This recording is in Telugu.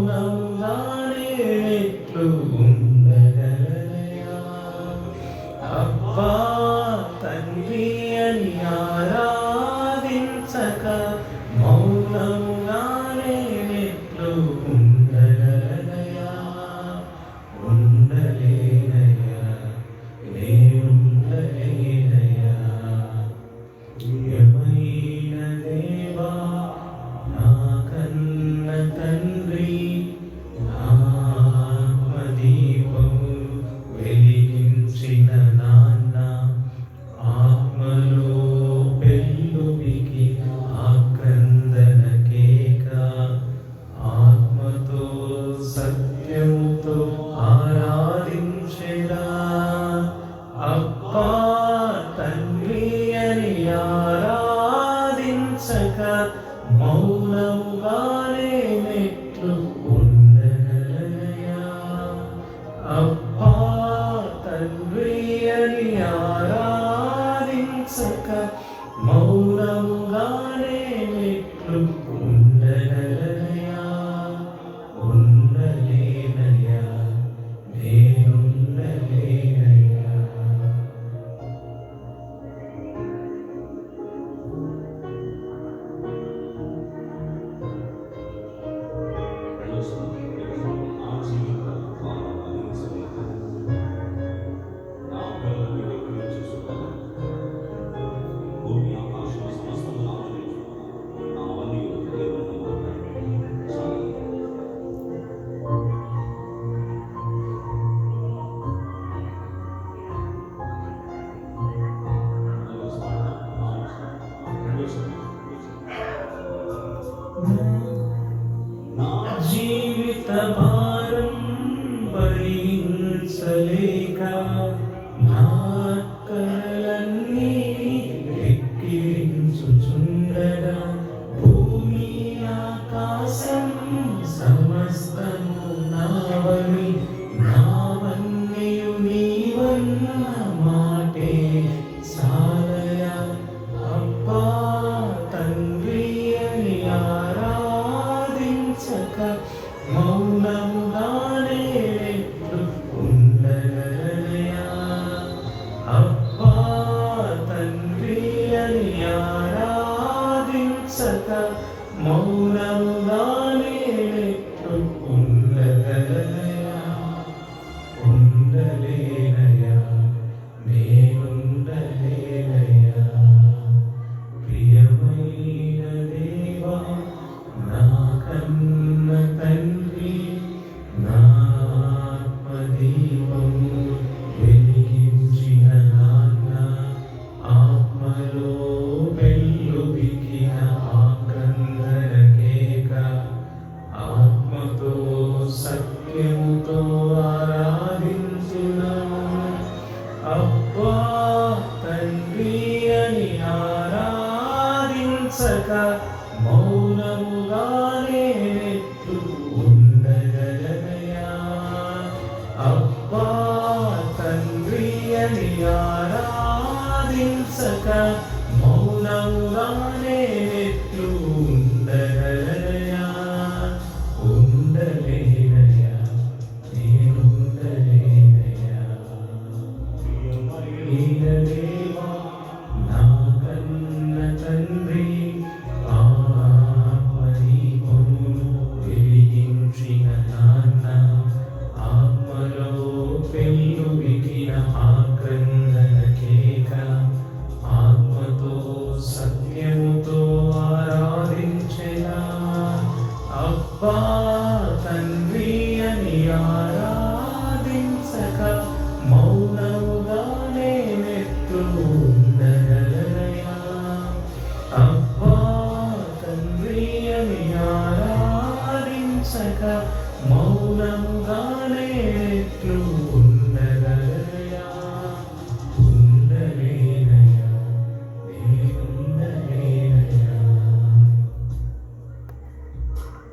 మౌనముగానే ఎట్లు ఉండగలనయా అబ్బా తండ్రి అని ఆరాధించక మౌనముగానే ఎట్లు ఉండగలనయా ఉండలేనయా నేనుండలేనయా ప్రియమైన దేవా నా కన్న తండ్రి ఆత్మదీపము వెలిగించిన నాన్న ఆత్మలో పెళ్ళువికి ఆక్రందన కేక ఆత్మతో సత్యముతో ఆరాధించెదా అబ్బా తండ్రి అని ఆరాధించక మౌనముగానే నెట్లు ఉండగలనయా అబ్బా తండ్రి అని ఆరాధించక మౌనముగానే నెట్లు ఉండగలనయా ఉండలేనయా నేనుండలేనయా జీవిత భారం భరించలేక నా కలలన్నీ ఎక్కిరించుచుండగా భూమి ఆకాశం సమస్తము నావని నావన్నీయు నీవన్న మాటే సాలయా అబ్బా తండ్రి అని ఆరాధించక మౌనముగానే ఎట్లు ఉండగలనయా అబ్బా తండ్రి అని ఆరాధించక మౌనముగానే ఎట్లు ఉండగలనయా ఉండలేనయా నేనుండలేనయా ప్రియమైన దేవా నా కన్న తండ్రి నా ఆత్మదీపము వెలిగించిన నాన్న ఆత్మలో వెల్లువికిన ఆక్రందన కేక ఆత్మతో సత్యముతో ఆరాధించునా అబ్బా తండ్రి అని ఆరాధించక మౌనముగానే నెట్లు ఉండగలనయా అబ్బా తండ్రి అని ఆరాధించక మౌనముగానే నెట్లు ఉండగలనయా ఉండలేనయా నేనుండలేనయా ప్రియమైన దేవా నా కన్న తండ్రి వెలిగించిన నాన్న ఆత్మలో పెళ్ళువికిన ఆక్రందన కేక ఆత్మతో సత్యముతో ఆరాధించెదా అబ్బా తండ్రి అని ఆరాధించక మౌనముగానే నెట్లు ఉండగలనయా అబ్బా తండ్రి అని ఆరాధించక మౌనముగానే నెట్లు